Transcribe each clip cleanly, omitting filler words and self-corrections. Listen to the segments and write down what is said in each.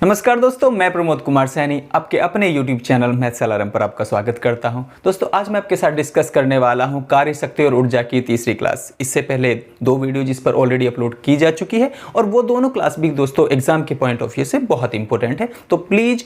नमस्कार दोस्तों, मैं प्रमोद कुमार सैनी आपके अपने YouTube चैनल मैथ्स अलार्म पर आपका स्वागत करता हूं। दोस्तों आज मैं आपके साथ डिस्कस करने वाला हूं कार्य शक्ति और ऊर्जा की तीसरी क्लास। इससे पहले दो वीडियो जिस पर ऑलरेडी अपलोड की जा चुकी है और वो दोनों क्लास भी दोस्तों एग्जाम के पॉइंट ऑफ व्यू से बहुत इंपॉर्टेंट है, तो प्लीज़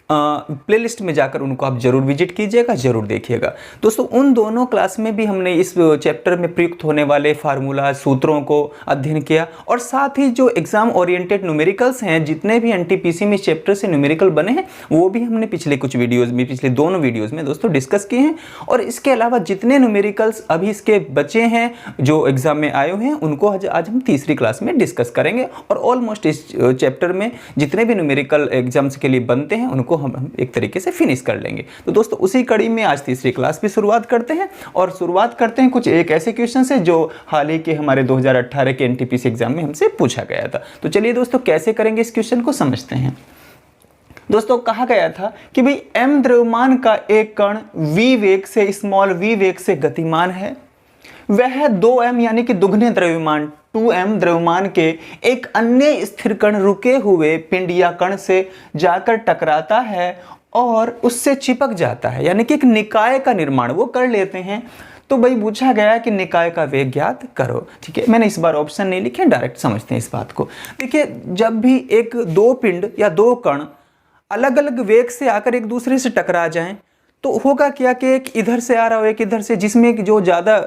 प्लेलिस्ट में जाकर उनको आप जरूर विजिट कीजिएगा, जरूर देखिएगा। दोस्तों उन दोनों क्लास में भी हमने इस चैप्टर में प्रयुक्त होने वाले फार्मूला सूत्रों को अध्ययन किया और साथ ही जो एग्जाम ओरिएंटेड न्यूमेरिकल्स हैं, जितने भी एनटीपीसी में इस चैप्टर से न्यूमेरिकल बने हैं वो भी हमने पिछले कुछ वीडियोस में, पिछले दोनों वीडियोस में दोस्तों डिस्कस किए हैं। और इसके अलावा जितने न्यूमेरिकल्स अभी इसके बचे हैं जो एग्जाम में आए हुए हैं उनको आज हम तीसरी क्लास में डिस्कस करेंगे। और ऑलमोस्ट इस चैप्टर में जितने भी न्यूमेरिकल एग्जाम्स के लिए बनते हैं उनको हम एक तरीके से फिनिश कर लेंगे। तो दोस्तों उसी कड़ी में आज तीसरी क्लास भी शुरुआत करते हैं और शुरुआत करते हैं कुछ एक ऐसे क्वेश्चन से जो हाल ही के हमारे 2018 के एनटीपीसी एग्जाम में हमसे पूछा गया था। तो चलिए दोस्तों कैसे करेंगे इस क्वेश्चन को समझते हैं। दोस्तों कहा गया था कि भाई m द्रव्यमान का एक कण v वेग से स्मॉल v वेग से गतिमान है, वह 2m यानी कि दुगने द्रव्यमान 2m द्रव्यमान के एक अन्य स्थिर कण रुके हुए पिंड या कण से जाकर टकराता है और उससे चिपक जाता है, यानी कि एक निकाय का निर्माण वो कर लेते हैं। तो भाई पूछा गया कि निकाय का वेग ज्ञात करो। ठीक है, मैंने इस बार ऑप्शन नहीं लिखे, डायरेक्ट समझते हैं इस बात को। देखिए जब भी एक दो पिंड या दो कण अलग अलग वेग से आकर एक दूसरे से टकरा जाएं तो होगा क्या कि एक इधर से आ रहा हो एक इधर से, जिसमें जो ज़्यादा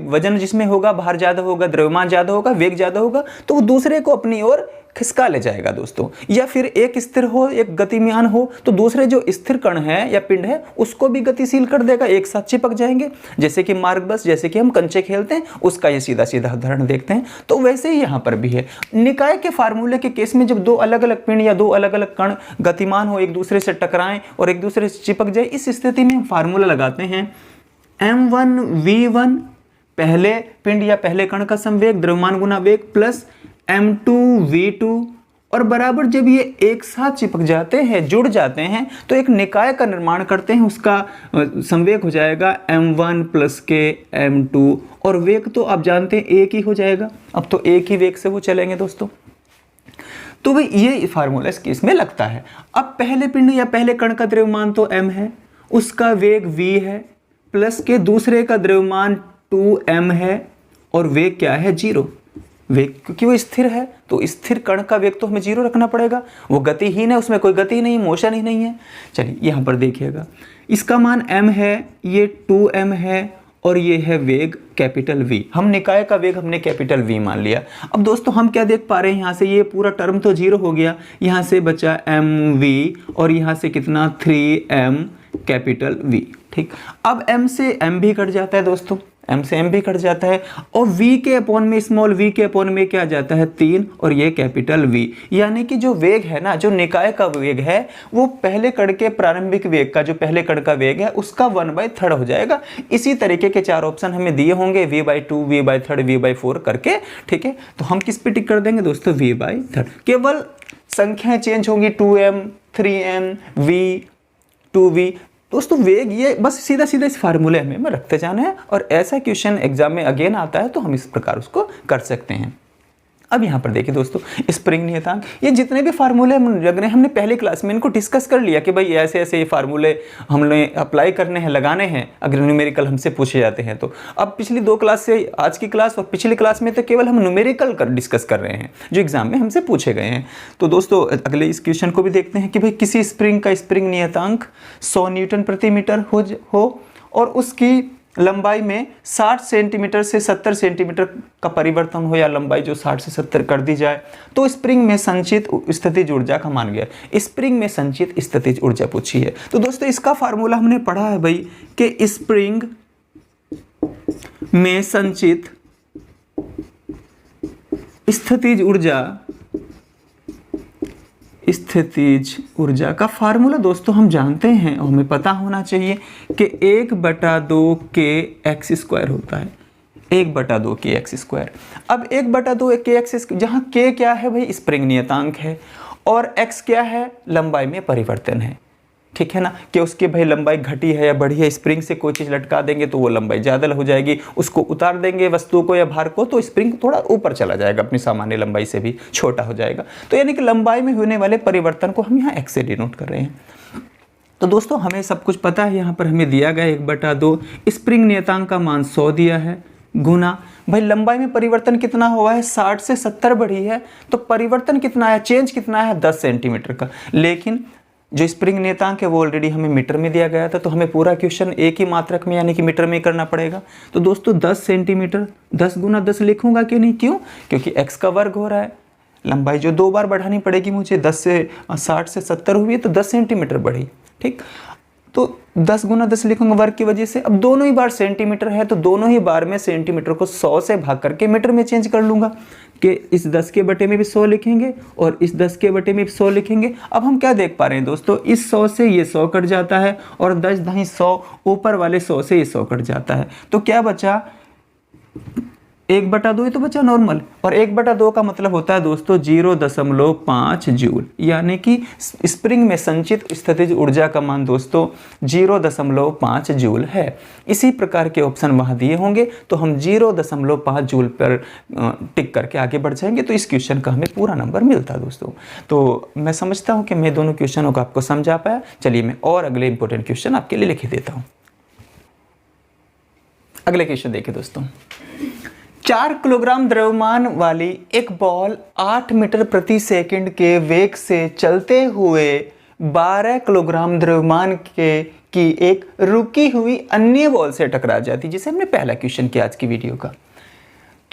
वजन जिसमें होगा, भार ज़्यादा होगा, द्रव्यमान ज़्यादा होगा, वेग ज़्यादा होगा, तो वो दूसरे को अपनी ओर खिसका ले जाएगा दोस्तों। या फिर एक स्थिर हो एक गतिमान हो तो दूसरे जो स्थिर कण है या पिंड है उसको भी गतिशील कर देगा, एक साथ चिपक जाएंगे। जैसे कि मार्ग बस, जैसे कि हम कंचे खेलते हैं उसका ये सीधा सीधा उदाहरण देखते हैं। तो वैसे ही यहाँ पर भी है। निकाय के फार्मूले के केस में जब दो अलग अलग पिंड या दो अलग अलग कण गतिमान हो, एक दूसरे से टकराएं और एक दूसरे से चिपक जाए, इस स्थिति में हम फार्मूला लगाते हैं m1v1 पहले पिंड या पहले कण का संवेग द्रव्यमान गुना वेग प्लस m2v2 और बराबर जब ये एक साथ चिपक जाते हैं, जुड़ जाते हैं, तो एक निकाय का निर्माण करते हैं। उसका संवेग हो जाएगा m1 प्लस के m2 और वेग तो आप जानते हैं एक ही हो जाएगा। अब तो एक ही वेग से वो चलेंगे दोस्तों। तो भाई ये फार्मूला इस केस में लगता है। अब पहले पिंड या पहले कण का द्रव्यमान तो m है, उसका वेग v है, प्लस के दूसरे का द्रव्यमान 2m है और वेग क्या है 0। वेग क्योंकि वो स्थिर है तो स्थिर कण का वेग तो हमें 0 रखना पड़ेगा, वो गतिहीन है, उसमें कोई गति नहीं, मोशन ही नहीं है। चलिए यहाँ पर देखिएगा, इसका मान m है, ये 2m है और ये है वेग कैपिटल V। हम निकाय का वेग हमने कैपिटल V मान लिया। अब दोस्तों हम क्या देख पा रहे हैं, यहाँ से ये पूरा टर्म तो 0 हो गया, यहाँ से बचा mv और यहाँ से कितना 3m कैपिटल V। ठीक, अब m से m भी कट जाता है दोस्तों, m से m भी कट जाता है और v के अपॉन में स्मॉल v के अपॉन में क्या जाता है 3 और ये कैपिटल V। यानी कि जो वेग है ना, जो निकाय का वेग है वो पहले कण के प्रारंभिक वेग का, जो पहले कण का वेग है उसका 1/3 हो जाएगा। इसी तरीके के चार ऑप्शन हमें दिए होंगे v/2 v/3 v/4 करके। ठीक है, तो हम किस पे टिक कर देंगे दोस्तों v/3। केवल संख्याएं चेंज होंगी 2m 3m v 2v। दोस्तों वेग ये बस सीधा सीधा इस फार्मूले में रखते जाना है और ऐसा क्वेश्चन एग्जाम में अगेन आता है तो हम इस प्रकार उसको कर सकते हैं। अब यहाँ पर देखिए दोस्तों स्प्रिंग नियतांक, ये जितने भी फार्मूले हम लग रहे हैं हमने पहली क्लास में इनको डिस्कस कर लिया कि भाई ऐसे ऐसे ये फार्मूले हमने अप्लाई करने हैं, लगाने हैं अगर न्यूमेरिकल हमसे पूछे जाते हैं। तो अब पिछली दो क्लास से आज की क्लास और पिछली क्लास में तो केवल हम न्यूमेरिकल डिस्कस कर रहे हैं जो एग्जाम में हमसे पूछे गए हैं। तो दोस्तों अगले इस क्वेश्चन को भी देखते हैं कि भाई किसी स्प्रिंग का स्प्रिंग नियतांक 100 न्यूटन प्रति मीटर हो और उसकी लंबाई में 60 सेंटीमीटर से 70 सेंटीमीटर का परिवर्तन हो या लंबाई जो 60 से 70 कर दी जाए तो स्प्रिंग में संचित स्थितिज ऊर्जा का मान गया। स्प्रिंग में संचित स्थितिज ऊर्जा पूछी है। तो दोस्तों इसका फार्मूला हमने पढ़ा है भाई कि स्प्रिंग में संचित स्थितिज ऊर्जा का फार्मूला दोस्तों हम जानते हैं और हमें पता होना चाहिए कि 1/2 kx² होता है, 1/2 kx²। अब 1/2 kx, जहाँ k क्या है भाई स्प्रिंग नियतांक है और x क्या है लंबाई में परिवर्तन है। ठीक है ना, कि उसकी भाई लंबाई घटी है या बढ़ी है, स्प्रिंग से कोई चीज़ लटका देंगे तो वो लंबाई ज़्यादा हो जाएगी, उसको उतार देंगे वस्तु को या भार को तो स्प्रिंग थोड़ा ऊपर चला जाएगा, अपनी सामान्य लंबाई से भी छोटा हो जाएगा। तो यानी कि लंबाई में होने वाले परिवर्तन को हम यहाँ x से डिनोट कर रहे हैं। तो दोस्तों हमें सब कुछ पता है, यहाँ पर हमें दिया गया 1/2, स्प्रिंग नियतांक का मान 100 दिया है, गुना भाई लंबाई में परिवर्तन कितना हुआ है, 60 से 70 बढ़ी है, तो परिवर्तन कितना है, चेंज कितना है, 10 सेंटीमीटर का। लेकिन जो स्प्रिंग नियतांक है वो ऑलरेडी हमें मीटर में दिया गया था, तो हमें पूरा क्वेश्चन एक ही मात्रक में यानी कि मीटर में करना पड़ेगा। तो दोस्तों 10 सेंटीमीटर, 10 गुना 10 लिखूंगा कि नहीं, क्यों, क्योंकि x का वर्ग हो रहा है, लंबाई जो 2 बार बढ़ानी पड़ेगी मुझे, 10 से 60 से 70 हुई है तो 10 सेंटीमीटर बढ़ी, ठीक। तो 10 गुना 10 लिखूंगा वर्ग की वजह से। अब दोनों ही बार सेंटीमीटर है तो दोनों ही बार में सेंटीमीटर को 100 से भाग करके मीटर में चेंज कर लूंगा, कि इस 10 के बटे में भी 100 लिखेंगे और इस 10 के बटे में भी 100 लिखेंगे। अब हम क्या देख पा रहे हैं दोस्तों, इस 100 से ये 100 कट जाता है और 10 दही 100, ऊपर वाले 100 से ये 100 कट जाता है, तो क्या बचा, 1/2 ही तो बचा नॉर्मल, और 1/2 का मतलब होता है दोस्तों 0.5 जूल, यानी कि स्प्रिंग में संचित स्थितिज ऊर्जा का मान दोस्तों 0.5 जूल है। इसी प्रकार के ऑप्शन वहाँ दिए होंगे तो हम 0.5 जूल पर टिक करके आगे बढ़ जाएंगे, तो इस क्वेश्चन का हमें पूरा नंबर मिलता है दोस्तों। तो मैं समझता हूँ कि मैं दोनों क्वेश्चनों को आपको समझा पाया। चलिए मैं और अगले इंपॉर्टेंट क्वेश्चन आपके लिए लिख देता हूँ। अगले क्वेश्चन देखिए दोस्तों, 4 किलोग्राम द्रव्यमान वाली एक बॉल 8 मीटर प्रति सेकंड के वेग से चलते हुए 12 किलोग्राम द्रव्यमान की एक रुकी हुई अन्य बॉल से टकरा जाती, जिसे हमने पहला क्वेश्चन किया आज की वीडियो का।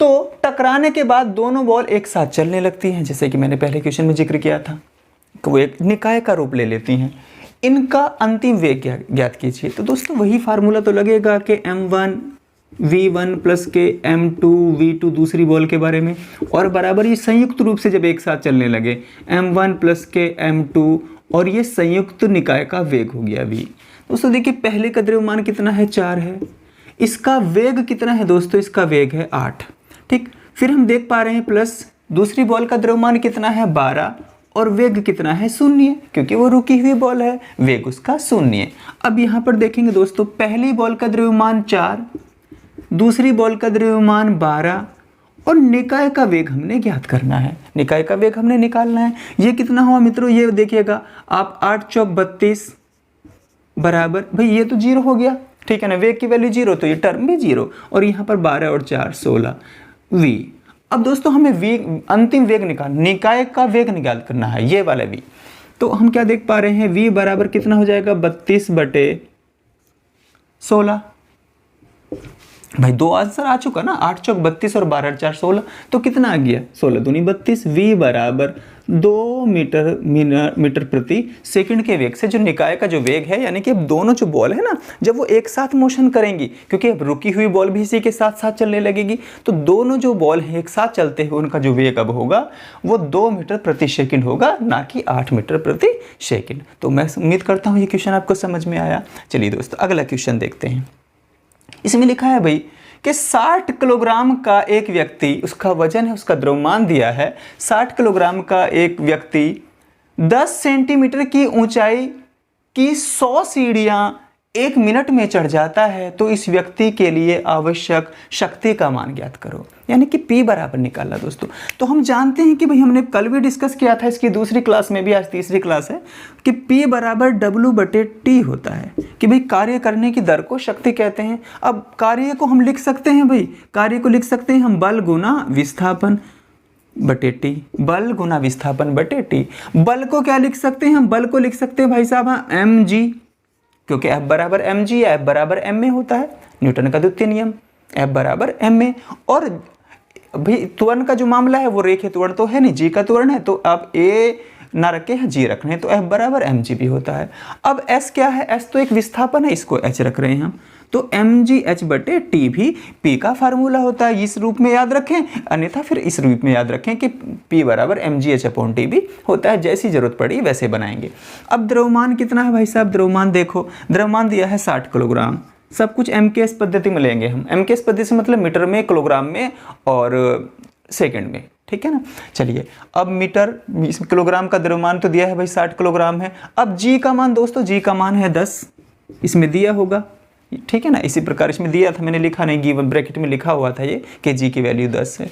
तो टकराने के बाद दोनों बॉल एक साथ चलने लगती हैं, जैसे कि मैंने पहले क्वेश्चन में जिक्र किया था, वो एक निकाय का रूप ले लेती हैं। इनका अंतिम वेग ज्ञात कीजिए। तो दोस्तों वही फार्मूला तो लगेगा कि m1 v1 प्लस के m2 v2 दूसरी बॉल के बारे में, और बराबर ये संयुक्त रूप से जब एक साथ चलने लगे m1 प्लस के m2, और ये संयुक्त निकाय का वेग हो गया v। दोस्तों देखिए पहले का द्रव्यमान कितना है, 4 है, इसका वेग कितना है दोस्तों, इसका वेग है 8, ठीक। फिर हम देख पा रहे हैं प्लस दूसरी बॉल का द्रव्यमान कितना है 12 और वेग कितना है 0, क्योंकि वो रुकी हुई बॉल है, वेग उसका 0। अब यहाँ पर देखेंगे दोस्तों, पहली बॉल का द्रव्यमान 4, दूसरी बॉल का द्रव्यमान 12 और निकाय का वेग हमने ज्ञात करना है, निकाय का वेग हमने निकालना है। ये कितना हुआ मित्रों, ये देखिएगा आप 8 चौक 32 बराबर, भाई ये तो 0 हो गया, ठीक है ना, वेग की वैल्यू 0 तो ये टर्म भी 0, और यहाँ पर 12 और 4 16 v। अब दोस्तों हमें वेग, अंतिम वेग निकाय का वेग निकाल करना है, ये वाला v। तो हम क्या देख पा रहे हैं, v बराबर कितना हो जाएगा 32/16। भाई 2 आंसर आ चुका ना, 8 चौक 32 और 12 4 16, तो कितना आ गया 16 दूनी 32। v बराबर 2 मीटर प्रति सेकंड के वेग से जो निकाय का जो वेग है, यानी कि अब दोनों जो बॉल है ना, जब वो एक साथ मोशन करेंगी, क्योंकि अब रुकी हुई बॉल भी इसी के साथ साथ चलने लगेगी, तो दोनों जो बॉल है एक साथ चलते हुए उनका जो वेग अब होगा वो 2 मीटर प्रति सेकंड होगा, ना कि 8 मीटर प्रति सेकंड। तो मैं उम्मीद करता हूँ ये क्वेश्चन आपको समझ में आया। चलिए दोस्तों अगला क्वेश्चन देखते हैं। इसमें लिखा है भाई कि 60 किलोग्राम का एक व्यक्ति, उसका वजन है, उसका द्रव्यमान दिया है, 60 किलोग्राम का एक व्यक्ति 10 सेंटीमीटर की ऊंचाई की 100 सीढ़ियां 1 मिनट में चढ़ जाता है, तो इस व्यक्ति के लिए आवश्यक शक्ति का मान ज्ञात करो, यानी कि P बराबर निकालना दोस्तों। तो हम जानते हैं कि भाई हमने कल भी डिस्कस किया था इसकी दूसरी क्लास में भी, आज तीसरी क्लास है, कि P बराबर W/T होता है, कि भाई कार्य करने की दर को शक्ति कहते हैं। अब कार्य को हम लिख सकते हैं, भाई कार्य को लिख सकते हैं हम बल गुना विस्थापन बटे टी, बल गुना विस्थापन बटे टी। बल को क्या लिख सकते हैं हम, बल को लिख सकते हैं भाई साहब mg, क्योंकि F बराबर mg या F बराबर ma होता है, न्यूटन का द्वितीय नियम, F बराबर ma। और भाई त्वरण का जो मामला है वो रेखीय त्वरण तो है नहीं, g का त्वरण है, तो आप a ना रखे हैं g रखने, तो F बराबर mg भी होता है। अब s क्या है, s तो एक विस्थापन है, इसको h रख रहे हैं हम, तो mgh/t भी P का फार्मूला होता है, इस रूप में याद रखें, अन्यथा फिर इस रूप में याद रखें कि P बराबर mgh/t भी होता है, जैसी जरूरत पड़ी वैसे बनाएंगे। अब द्रव्यमान कितना है भाई साहब, द्रव्यमान देखो, द्रव्यमान दिया है 60 किलोग्राम, सब कुछ MKS पद्धति में लेंगे हम, MKS पद्धति से मतलब मीटर में, किलोग्राम में और सेकंड में, ठीक है ना। चलिए अब मीटर, इसमें किलोग्राम का द्रव्यमान तो दिया है भाई 60 किलोग्राम है। अब जी का मान दोस्तों, जी का मान है 10, इसमें दिया होगा, ठीक है ना। इसी प्रकार इसमें दिया था, मैंने लिखा नहीं, गिवन ब्रैकेट में लिखा हुआ था ये कि जी की वैल्यू 10 है।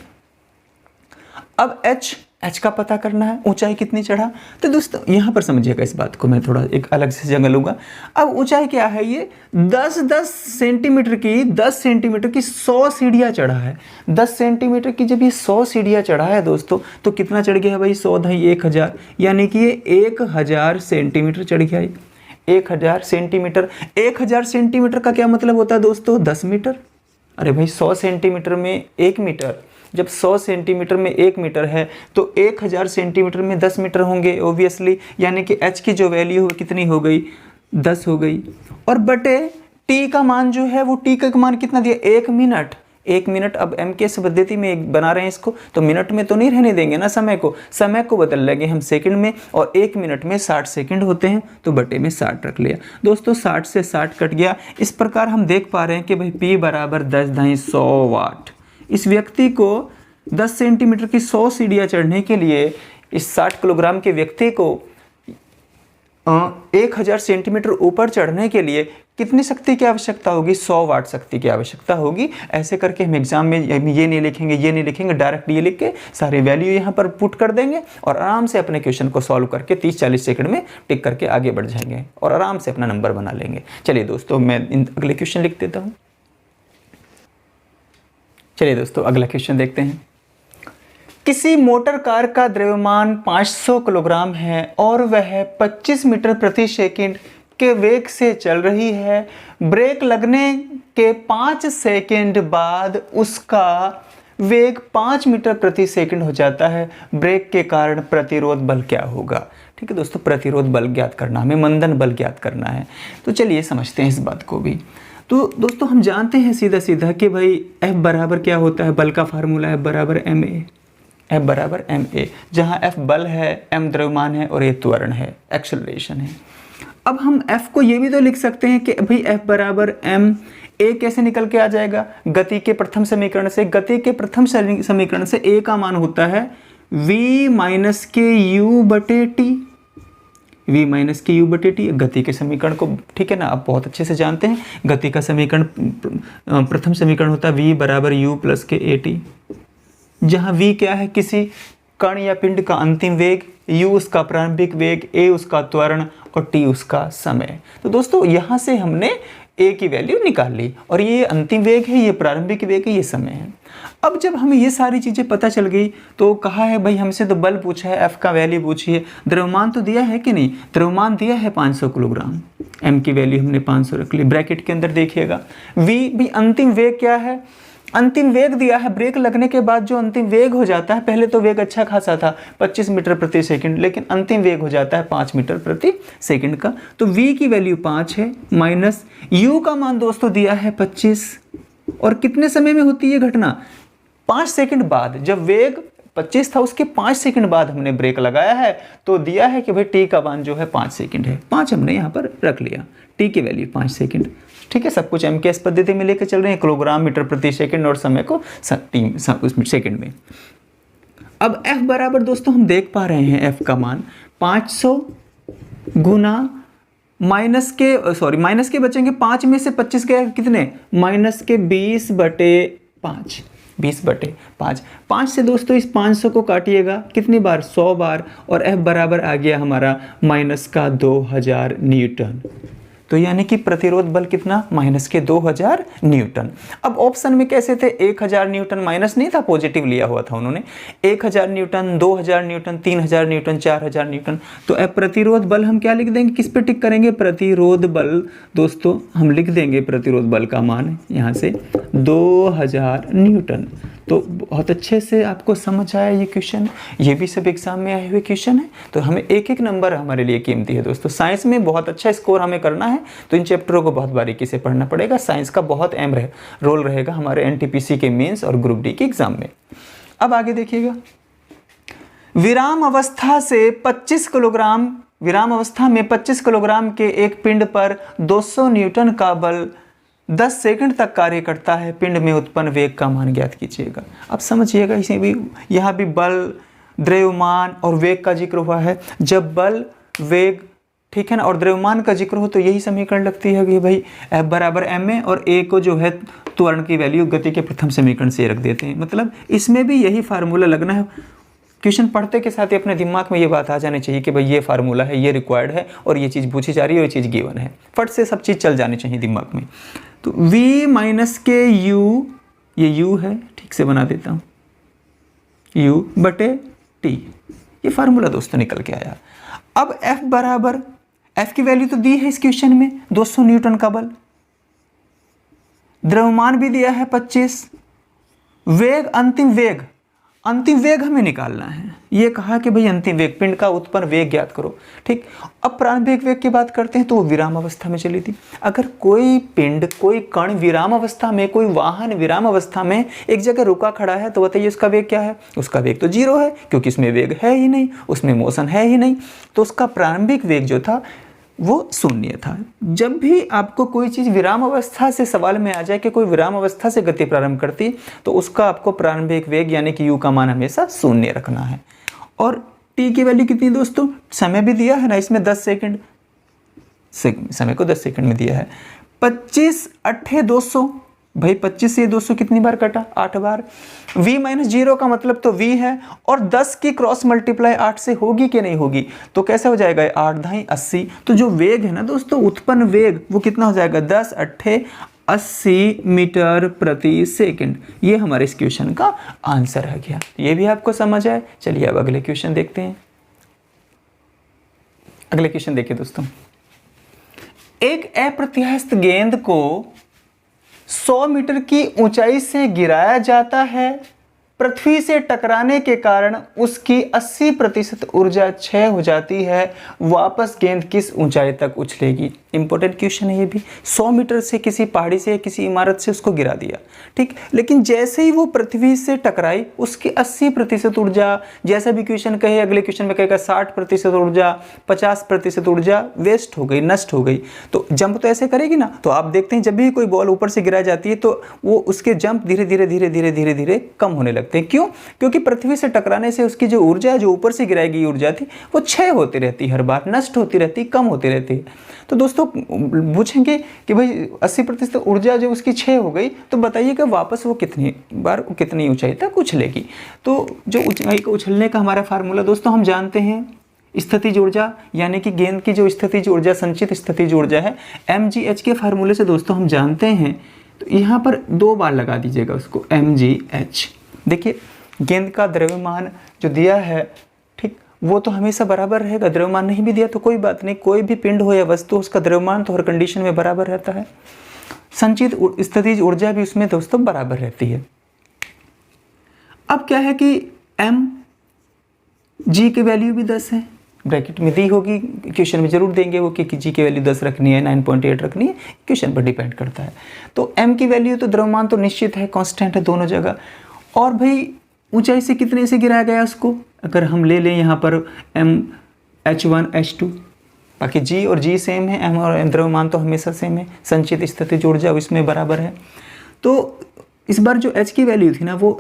अब एच का पता करना है, ऊंचाई कितनी चढ़ा। तो दोस्तों यहाँ पर समझिएगा इस बात को, मैं थोड़ा एक अलग से जगह लूँगा। अब ऊंचाई क्या है, ये 10 सेंटीमीटर की 10 सेंटीमीटर की 100 सीढ़ियाँ चढ़ा है। 10 सेंटीमीटर की जब ये 100 सीढ़ियाँ चढ़ा है दोस्तों, तो कितना चढ़ गया है भाई, 100 × 1000, यानी कि ये 1000 सेंटीमीटर चढ़ गया है। 1000 सेंटीमीटर, 1000 सेंटीमीटर का क्या मतलब होता है दोस्तों, 10 मीटर। अरे भाई 100 सेंटीमीटर में 1 मीटर, जब 100 सेंटीमीटर में 1 मीटर है तो 1000 सेंटीमीटर में 10 मीटर होंगे ओबियसली, यानी कि एच की जो वैल्यू हो कितनी हो गई, 10 हो गई। और बटे टी का मान जो है, वो टी का मान कितना दिया, 1 मिनट। 1 मिनट, अब एम के पद्धति में बना रहे हैं इसको, तो मिनट में तो नहीं रहने देंगे ना समय को बदल लेंगे हम सेकंड में, और 1 मिनट में 60 सेकंड होते हैं, तो बटे में 60 रख लिया दोस्तों। 60 से 60 कट गया। इस प्रकार हम देख पा रहे हैं कि भाई P बराबर 10/100 वाट। इस व्यक्ति को 10 सेंटीमीटर की 100 सीढ़ियाँ चढ़ने के लिए, इस 60 किलोग्राम के व्यक्ति को 1000 सेंटीमीटर ऊपर चढ़ने के लिए कितनी शक्ति की आवश्यकता होगी, 100 वाट शक्ति की आवश्यकता होगी। ऐसे करके हम एग्जाम में ये नहीं लिखेंगे, डायरेक्ट ये लिख के सारे वैल्यू यहाँ पर पुट कर देंगे और आराम से अपने क्वेश्चन को सॉल्व करके 30-40 सेकंड में टिक करके आगे बढ़ जाएंगे और आराम से अपना नंबर बना लेंगे। चलिए दोस्तों, मैं अगले क्वेश्चन लिख देता हूँ। चलिए दोस्तों, अगला क्वेश्चन देखते हैं। किसी मोटर कार का द्रव्यमान 500 किलोग्राम है और वह 25 मीटर प्रति सेकंड के वेग से चल रही है। ब्रेक लगने के 5 सेकंड बाद उसका वेग 5 मीटर प्रति सेकंड हो जाता है। ब्रेक के कारण प्रतिरोध बल क्या होगा। ठीक है दोस्तों, प्रतिरोध बल ज्ञात करना, हमें मंदन बल ज्ञात करना है। तो चलिए समझते हैं इस बात को भी। तो दोस्तों हम जानते हैं सीधा सीधा कि भाई F बराबर क्या होता है, बल का फार्मूला F बराबर ma, F बराबर ma, जहाँ F बल है, m द्रव्यमान है और ये त्वरण है, एक्सेलरेशन है। अब हम F को ये भी तो लिख सकते हैं कि भाई F बराबर m, a कैसे निकल के आ जाएगा, गति के प्रथम समीकरण से। गति के प्रथम समीकरण से a का मान होता है v माइनस के u बटे टी, v माइनस के u बटे टी। गति के समीकरण को, ठीक है ना, आप बहुत अच्छे से जानते हैं। गति का समीकरण, प्रथम समीकरण होता है v बराबर u प्लस के a टी, जहाँ v क्या है, किसी कण या पिंड का अंतिम वेग, u उसका प्रारंभिक वेग, a उसका त्वरण और t उसका समय। तो दोस्तों यहाँ से हमने a की वैल्यू निकाल ली और ये अंतिम वेग है, ये प्रारंभिक वेग है, ये समय है। अब जब हमें ये सारी चीज़ें पता चल गई तो कहा है भाई हमसे तो बल पूछा है, F का वैल्यू पूछी है, द्रव्यमान तो दिया है कि नहीं, द्रव्यमान दिया है 500 किलोग्राम, M की वैल्यू हमने 500 रख ली। ब्रैकेट के अंदर देखिएगा V भी अंतिम वेग क्या है, अंतिम वेग दिया है। ब्रेक लगने के बाद जो अंतिम वेग हो जाता है, पहले तो वेग अच्छा खासा था 25 मीटर प्रति सेकंड, लेकिन अंतिम वेग हो जाता है 5 मीटर प्रति सेकंड का। तो v की वैल्यू 5 है, माइनस u का मान दोस्तों दिया है 25, और कितने समय में होती है घटना, 5 सेकंड बाद। जब वेग 25 था उसके 5 सेकंड बाद हमने ब्रेक लगाया है, तो दिया है कि भाई टी का मान जो है 5 सेकंड है। 5 हमने यहाँ पर रख लिया, टी की वैल्यू 5 सेकंड। ठीक है, सब कुछ MKS पद्धति में लेकर चल रहे हैं, किलोग्राम मीटर प्रति सेकंड और समय को सेकंड में। अब F बराबर दोस्तों हम देख पा रहे हैं F का मान 500 गुना माइनस के बचेंगे 5 में से 25 गए कितने, माइनस के 20 बटे 5, 20 बटे 5। 5 से दोस्तों इस 500 को काटिएगा कितनी बार, 100 बार, और F बराबर आ गया हमारा माइनस का 2000 न्यूटन। तो यानी कि प्रतिरोध बल कितना, माइनस के 2000 न्यूटन। अब ऑप्शन में कैसे थे, 1000 न्यूटन, माइनस नहीं था, पॉजिटिव लिया हुआ था उन्होंने। 1000 न्यूटन, 2000 न्यूटन, 3000 न्यूटन, 4000 न्यूटन। तो अब प्रतिरोध बल हम क्या लिख देंगे, किस पे टिक करेंगे, प्रतिरोध बल। दोस्तों हम लिख देंगे प्रतिरोध बल का मान यहाँ से 2000 न्यूटन। तो बहुत अच्छे से आपको समझ आया ये क्वेश्चन, ये भी सब एग्जाम में आए हुए क्वेश्चन है। तो हमें एक एक नंबर हमारे लिए कीमती है दोस्तों। साइंस में बहुत अच्छा स्कोर हमें करना है तो इन चैप्टरों को बहुत बारीकी से पढ़ना पड़ेगा। साइंस का बहुत अहम रोल रहेगा हमारे NTPC के मेंस और ग्रुप डी के एग्जाम में। अब आगे देखिएगा, विराम अवस्था में 25 किलोग्राम के एक पिंड पर 200 न्यूटन का बल 10 सेकंड तक कार्य करता है, पिंड में उत्पन्न वेग का मान ज्ञात कीजिएगा। अब समझिएगा, इसे भी यहाँ भी बल, द्रव्यमान और वेग का जिक्र हुआ है। जब बल, वेग, ठीक है ना, और द्रव्यमान का जिक्र हो तो यही समीकरण लगती है कि भाई F बराबर ma और a को जो है त्वरण की वैल्यू गति के प्रथम समीकरण से रख देते हैं। मतलब इसमें भी यही फार्मूला लगना है। क्वेश्चन पढ़ते के साथ ही अपने दिमाग में ये बात आ जानी चाहिए कि भाई ये फार्मूला है, ये रिक्वायर्ड है और ये चीज़ पूछी जा रही है और ये चीज़ गिवन है। फट से सब चीज़ चल जानी चाहिए दिमाग में। तो v माइनस के u, ये u है, ठीक से बना देता हूँ, u बटे t, ये फार्मूला दोस्तों निकल के आया। अब F बराबर, F की वैल्यू तो दी है इस क्वेश्चन में 200 न्यूटन का बल, द्रव्यमान भी दिया है 25, वेग, अंतिम वेग हमें निकालना है। ये कहा कि भाई अंतिम वेग, पिंड का उत्पन्न वेग ज्ञात करो, ठीक। अब प्रारंभिक वेग की बात करते हैं तो वो विराम अवस्था में चली थी। अगर कोई पिंड, कोई कण विराम अवस्था में, कोई वाहन विराम अवस्था में एक जगह रुका खड़ा है तो बताइए उसका वेग क्या है? उसका वेग तो 0 है, क्योंकि इसमें वेग है ही नहीं, उसमें मोशन है ही नहीं, तो उसका प्रारंभिक वेग जो था वो 0 था। जब भी आपको कोई चीज़ विराम अवस्था से सवाल में आ जाए कि कोई विराम अवस्था से गति प्रारंभ करती, तो उसका आपको प्रारंभिक वेग यानी कि u का मान हमेशा 0 रखना है। और t की वैल्यू कितनी दोस्तों? समय भी दिया है ना इसमें 10 सेकंड, समय को 10 सेकंड में दिया है। 25 8 200, भाई 25 से 200 कितनी बार कटा? 8 बार। v माइनस 0 का मतलब तो v है, और 10 की क्रॉस मल्टीप्लाई 8 से होगी कि नहीं होगी? तो कैसे हो जाएगा? 8 दाई 80। तो जो वेग है ना दोस्तों, उत्पन्न वेग, वो कितना हो जाएगा? 10 8 80 मीटर प्रति सेकंड। ये हमारे इस क्वेश्चन का आंसर है। क्या ये भी आपको समझ आए? चलिए अब अगले क्वेश्चन देखते हैं। अगले क्वेश्चन देखिए दोस्तों, एक अप्रत्यास्थ गेंद को 100 मीटर की ऊंचाई से गिराया जाता है। पृथ्वी से टकराने के कारण उसकी 80% ऊर्जा क्षय हो जाती है। वापस गेंद किस ऊंचाई तक उछलेगी? इंपॉर्टेंट क्वेश्चन है ये भी। 100 मीटर से किसी पहाड़ी से, किसी इमारत से उसको गिरा दिया, ठीक, लेकिन जैसे ही वो पृथ्वी से टकराई उसकी 80% ऊर्जा, जैसा भी क्वेश्चन कहे, अगले क्वेश्चन में कहेगा 60% ऊर्जा, 50% ऊर्जा वेस्ट हो गई, नष्ट हो गई। तो जंप तो ऐसे करेगी ना। तो आप देखते हैं जब भी कोई बॉल ऊपर से गिराई जाती है तो वो उसके जंप धीरे धीरे कम होने लगते हैं। क्यों? क्योंकि पृथ्वी से टकराने से उसकी जो ऊर्जा है, जो ऊपर से गिराई गई ऊर्जा थी, वो क्षय होती रहती है, हर बार नष्ट होती रहती, कम होती रहती है। तो दोस्तों पूछेंगे कि भाई 80% ऊर्जा जो उसकी क्षय हो गई, तो बताइए कि वापस वो कितनी बार, कितनी ऊंचाई तक उछलेगी? तो जो ऊंचाई को उछलने का हमारा फार्मूला दोस्तों हम जानते हैं, स्थितिज ऊर्जा यानी कि गेंद की जो स्थितिज ऊर्जा, संचित स्थितिज ऊर्जा है, mgh के फार्मूले से दोस्तों हम जानते हैं। तो यहाँ पर 2 बार लगा दीजिएगा उसको, mgh। देखिए गेंद का द्रव्यमान जो दिया है, ठीक, वो तो हमेशा बराबर रहेगा। द्रव्यमान नहीं भी दिया तो कोई बात नहीं, कोई भी पिंड हो या वस्तु, उसका द्रव्यमान तो हर कंडीशन में बराबर रहता है। संचित स्थितिज ऊर्जा भी उसमें दोस्तों बराबर रहती है। अब क्या है कि mg की वैल्यू भी 10 है, ब्रैकेट में दी होगी, क्वेश्चन में जरूर देंगे वो कि जी की वैल्यू 10 रखनी है, 9.8 रखनी है, क्वेश्चन पर डिपेंड करता है। तो m की वैल्यू तो द्रव्यमान तो निश्चित है, कांस्टेंट है दोनों जगह। और भाई ऊंचाई से कितने से गिराया गया उसको? अगर हम ले लें यहाँ पर m h1 h2, बाकी g और g सेम है, m और द्रव्यमान तो हमेशा सेम है, संचित स्थितिज ऊर्जा इसमें बराबर है। तो इस बार जो h की वैल्यू थी ना वो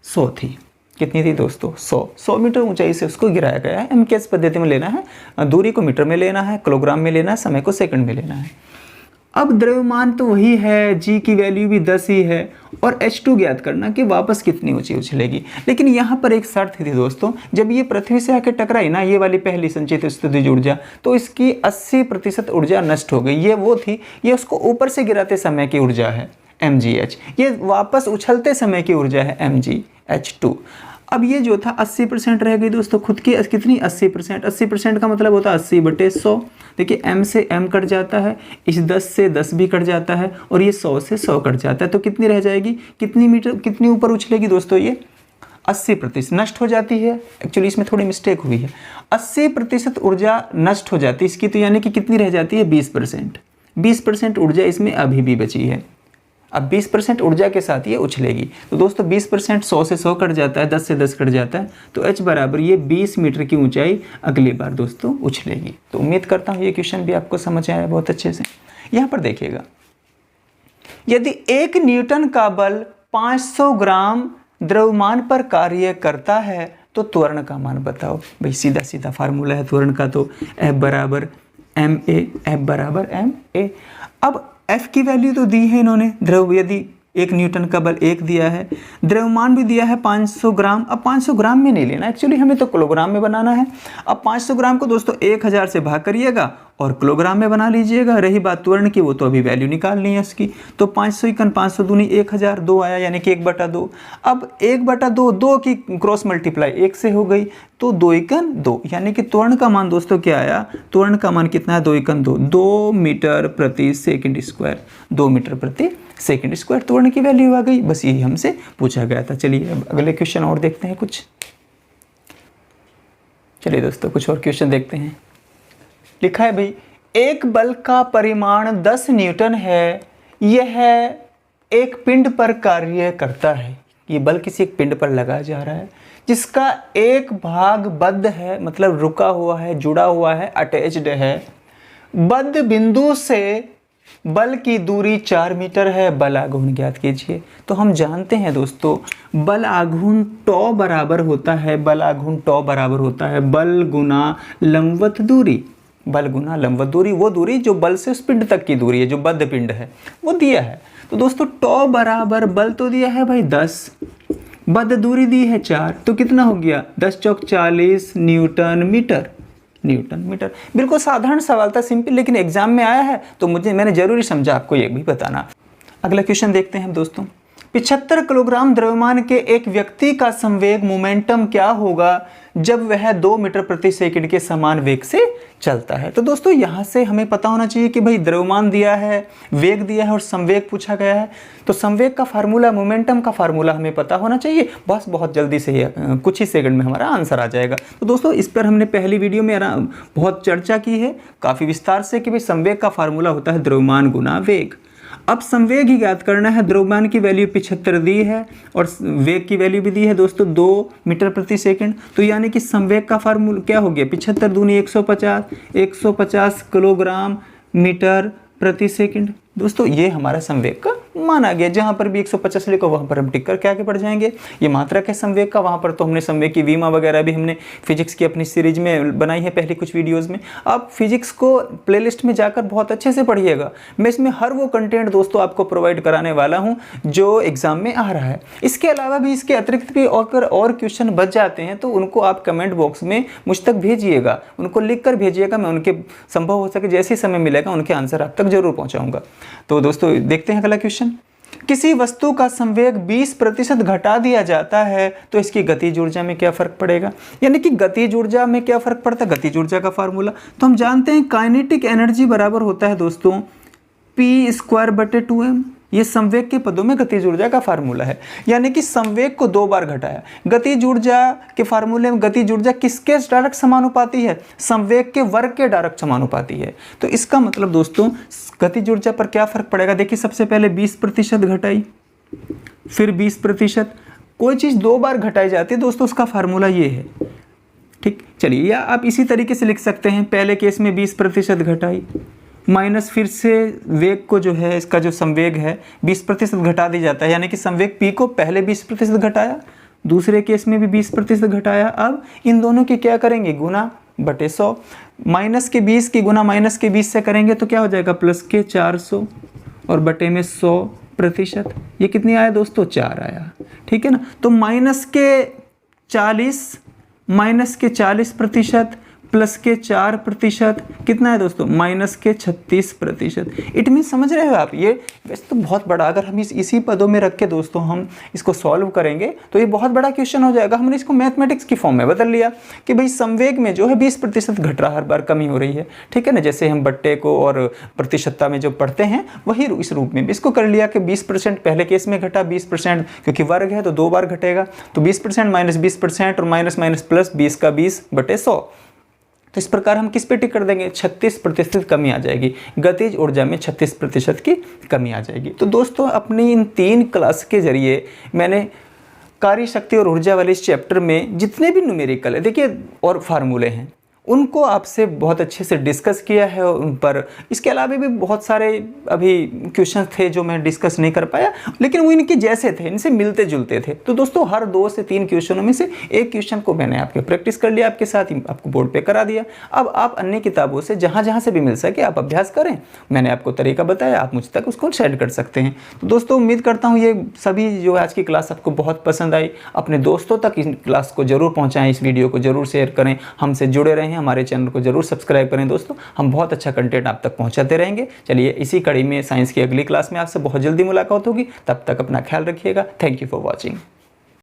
100 थी। कितनी थी दोस्तों? 100 मीटर ऊंचाई से उसको गिराया गया है। m किस पद्धति में लेना है? दूरी को मीटर में लेना है, किलोग्राम में लेना है, समय को सेकंड में लेना है। अब द्रव्यमान तो वही है, g की वैल्यू भी 10 ही है, और h2 ज्ञात करना कि वापस कितनी ऊंची उछलेगी। लेकिन यहाँ पर एक शर्त थी दोस्तों, जब ये पृथ्वी से आकर टकराई ना, ये वाली पहली संचित स्थितिज ऊर्जा, तो इसकी 80% ऊर्जा नष्ट हो गई। ये वो थी, ये उसको ऊपर से गिराते समय की ऊर्जा है mgh, ये वापस उछलते समय की ऊर्जा है mgh2। अब ये जो था 80% रह गई दोस्तों, खुद की कितनी? 80%। 80% का मतलब होता है 80/100। देखिए m से m कट जाता है, इस 10 से 10 भी कट जाता है, और ये 100 से 100 कट जाता है। तो कितनी रह जाएगी? कितनी मीटर, कितनी ऊपर उछलेगी दोस्तों? ये 80% नष्ट हो जाती है। एक्चुअली इसमें थोड़ी मिस्टेक हुई है, 80% ऊर्जा नष्ट हो जाती है इसकी। तो यानी कि कितनी रह जाती है? 20%। 20% ऊर्जा इसमें अभी भी बची है। अब 20% ऊर्जा के साथ ये उछलेगी। तो दोस्तों 20% 100 से 100 कट जाता है, 10 से 10 कट जाता है, तो h बराबर ये 20 मीटर की ऊंचाई अगली बार दोस्तों उछलेगी। तो उम्मीद करता हूँ ये क्वेश्चन भी आपको समझ आया बहुत अच्छे से। यहाँ पर देखिएगा, यदि 1 न्यूटन का बल 500 ग्राम द्रव्यमान पर कार्य करता है तो त्वरण का मान बताओ। भाई सीधा सीधा फार्मूला है त्वरण का, तो F बराबर ma, F बराबर ma। अब F की वैल्यू तो दी है इन्होंने, द्रव यदि 1 न्यूटन का बल 1 दिया है, द्रव्यमान भी दिया है 500 ग्राम। अब 500 ग्राम में नहीं लेना, एक्चुअली हमें तो किलोग्राम में बनाना है। अब 500 ग्राम को दोस्तों 1000 से भाग करिएगा और किलोग्राम में बना लीजिएगा। रही बात त्वरण की, वो तो अभी वैल्यू निकालनी है उसकी। तो 500 इकन 500 दूनी 1000, 2 आया यानी कि 1/2। अब 1/2, 2 की क्रॉस मल्टीप्लाई 1 से हो गई, तो 2 इकन 2 यानी कि त्वरण का मान दोस्तों क्या आया, त्वरण का मान कितना है, 2 इकन 2, 2 मीटर प्रति सेकंड स्क्वायर, 2 मीटर प्रति सेकंड स्क्वायर त्वरण की वैल्यू आ गई। बस यही हमसे पूछा गया था। चलिए अब अगले क्वेश्चन और देखते हैं कुछ। चलिए दोस्तों कुछ और क्वेश्चन देखते हैं। लिखा है भाई, एक बल का परिमाण 10 न्यूटन है, यह एक पिंड पर कार्य करता है। ये बल किसी एक पिंड पर लगाया जा रहा है जिसका एक भाग बद्ध है, मतलब रुका हुआ है, जुड़ा हुआ है, अटैच्ड है। बद्ध बिंदु से बल की दूरी 4 मीटर है, बल आघूर्ण ज्ञात कीजिए। तो हम जानते हैं दोस्तों बल आघूर्ण टॉ बराबर होता है, बल आघूर्ण टॉ बराबर होता है बल गुना लंबवत दूरी। बल गुना लंबवत दूरी, वो दूरी जो बल से उस पिंड तक की दूरी है, जो बद्ध पिंड है वो दिया है। तो दोस्तों टॉ बराबर बल तो दिया है भाई 10, बद्ध दूरी दी है 4, तो कितना हो गया 10 चौक 40 न्यूटन मीटर। न्यूटन मीटर बिल्कुल साधारण सवाल था, सिंपल, लेकिन एग्जाम में आया है तो मैंने जरूरी समझा आपको ये भी बताना। अगला क्वेश्चन देखते हैं दोस्तों। 75 किलोग्राम द्रव्यमान के एक व्यक्ति का संवेग मोमेंटम क्या होगा जब वह 2 मीटर प्रति सेकंड के समान वेग से चलता है। तो दोस्तों यहाँ से हमें पता होना चाहिए कि भाई द्रव्यमान दिया है, वेग दिया है और संवेग पूछा गया है। तो संवेग का फार्मूला, मोमेंटम का फार्मूला हमें पता होना चाहिए। बस बहुत जल्दी से ही कुछ ही सेकंड में हमारा आंसर आ जाएगा। तो दोस्तों इस पर हमने पहली वीडियो में बहुत चर्चा की है काफ़ी विस्तार से कि भाई संवेग का फार्मूला होता है द्रव्यमान गुना वेग। अब संवेग ही ज्ञात करना है। द्रव्यमान की वैल्यू 75 दी है और वेग की वैल्यू भी दी है दोस्तों 2 मीटर प्रति सेकंड। तो यानी कि संवेग का फार्मूला क्या हो गया, 75 दूनी 150, 150 किलोग्राम मीटर प्रति सेकंड। दोस्तों ये हमारा संवेग का मान आ गया। जहाँ पर भी 150 लिखो वहाँ पर हम टिक करके आगे बढ़ जाएंगे। ये मात्रक है संवेग का, वहाँ पर तो हमने संवेग की वीमा वगैरह भी हमने फिजिक्स की अपनी सीरीज में बनाई है पहले कुछ वीडियोस में। आप फिजिक्स को प्लेलिस्ट में जाकर बहुत अच्छे से पढ़िएगा। मैं इसमें हर वो कंटेंट दोस्तों आपको प्रोवाइड कराने वाला हूँ जो एग्जाम में आ रहा है। इसके अलावा भी, इसके अतिरिक्त भी अगर और क्वेश्चन बच जाते हैं तो उनको आप कमेंट बॉक्स में मुझ तक भेजिएगा, उनको लिख कर भेजिएगा। मैं उनके संभव हो सके जैसे समय मिलेगा उनके आंसर आप तक जरूर पहुँचाऊँगा। तो दोस्तों देखते हैं अगला क्वेश्चन। किसी वस्तु का संवेग 20% घटा दिया जाता है तो इसकी गतिज ऊर्जा में क्या फर्क पड़ेगा, यानी कि गतिज ऊर्जा में क्या फर्क पड़ता है। गतिज ऊर्जा का फार्मूला तो हम जानते हैं काइनेटिक एनर्जी बराबर होता है दोस्तों P²/2m। ये संवेग के पदों में गतिज ऊर्जा का फार्मूला है, यानी कि संवेग को 2 बार घटाया। गतिज ऊर्जा के फार्मूले में गतिज ऊर्जा किसके डायरेक्ट समानुपाती है, संवेग के वर्ग के डायरेक्ट समानुपाती है। तो इसका मतलब दोस्तों गतिज ऊर्जा पर क्या फर्क पड़ेगा। देखिए सबसे पहले 20% घटाई, फिर 20%। कोई चीज़ 2 बार घटाई जाती है दोस्तों उसका फार्मूला ये है, ठीक। चलिए या आप इसी तरीके से लिख सकते हैं, पहले केस में 20% घटाई माइनस फिर से वेग को जो है, इसका जो संवेग है 20% घटा दी जाता है, यानी कि संवेग p को पहले 20% घटाया, दूसरे केस में भी 20% घटाया। अब इन दोनों की क्या करेंगे, गुना बटे 100। माइनस के 20 की गुना माइनस के 20 से करेंगे तो क्या हो जाएगा, प्लस के 400 और बटे में 100%। ये कितनी आया दोस्तों, 4 आया, ठीक है ना। तो माइनस के 40% प्लस के 4% कितना है दोस्तों, माइनस के 36%। इट मीन समझ रहे हो आप, ये वैसे तो बहुत बड़ा, अगर हम इसी पदों में रख के दोस्तों हम इसको सॉल्व करेंगे तो ये बहुत बड़ा क्वेश्चन हो जाएगा। हमने इसको मैथमेटिक्स की फॉर्म में बदल लिया कि भाई संवेग में जो है 20% घट रहा, हर बार कमी हो रही है, ठीक है ना। जैसे हम बट्टे को और प्रतिशतता में जो पढ़ते हैं वही इस रूप में भी इसको कर लिया कि 20% पहले केस में घटा, 20% क्योंकि वर्ग है तो 2 बार घटेगा, तो 20% माइनस 20% और माइनस माइनस प्लस 20 का 20 बटे 100। तो इस प्रकार हम किस पे टिक कर देंगे, 36% कमी आ जाएगी, गतिज ऊर्जा में 36% की कमी आ जाएगी। तो दोस्तों अपनी इन 3 क्लास के जरिए मैंने कार्य शक्ति और ऊर्जा वाले इस चैप्टर में जितने भी न्यूमेरिकल है देखिए और फार्मूले हैं उनको आपसे बहुत अच्छे से डिस्कस किया है उन पर। इसके अलावा भी बहुत सारे अभी क्वेश्चन थे जो मैं डिस्कस नहीं कर पाया, लेकिन वो इनके जैसे थे, इनसे मिलते जुलते थे। तो दोस्तों हर 2 से 3 क्वेश्चनों में से एक क्वेश्चन को मैंने आपके प्रैक्टिस कर लिया, आपके साथ ही आपको बोर्ड पे करा दिया। अब आप अन्य किताबों से जहाँ जहाँ से भी मिल सके आप अभ्यास करें। मैंने आपको तरीका बताया, आप मुझ तक उसको शेयर कर सकते हैं। तो दोस्तों उम्मीद करता हूँ ये सभी जो आज की क्लास आपको बहुत पसंद आई। अपने दोस्तों तक इस क्लास को जरूर पहुँचाएँ, इस वीडियो को जरूर शेयर करें, हमसे जुड़े रहें, हमारे चैनल को जरूर सब्सक्राइब करें दोस्तों। हम बहुत अच्छा कंटेंट आप तक पहुंचाते रहेंगे। चलिए इसी कड़ी में साइंस की अगली क्लास में आपसे बहुत जल्दी मुलाकात होगी। तब तक अपना ख्याल रखिएगा। Thank you for watching.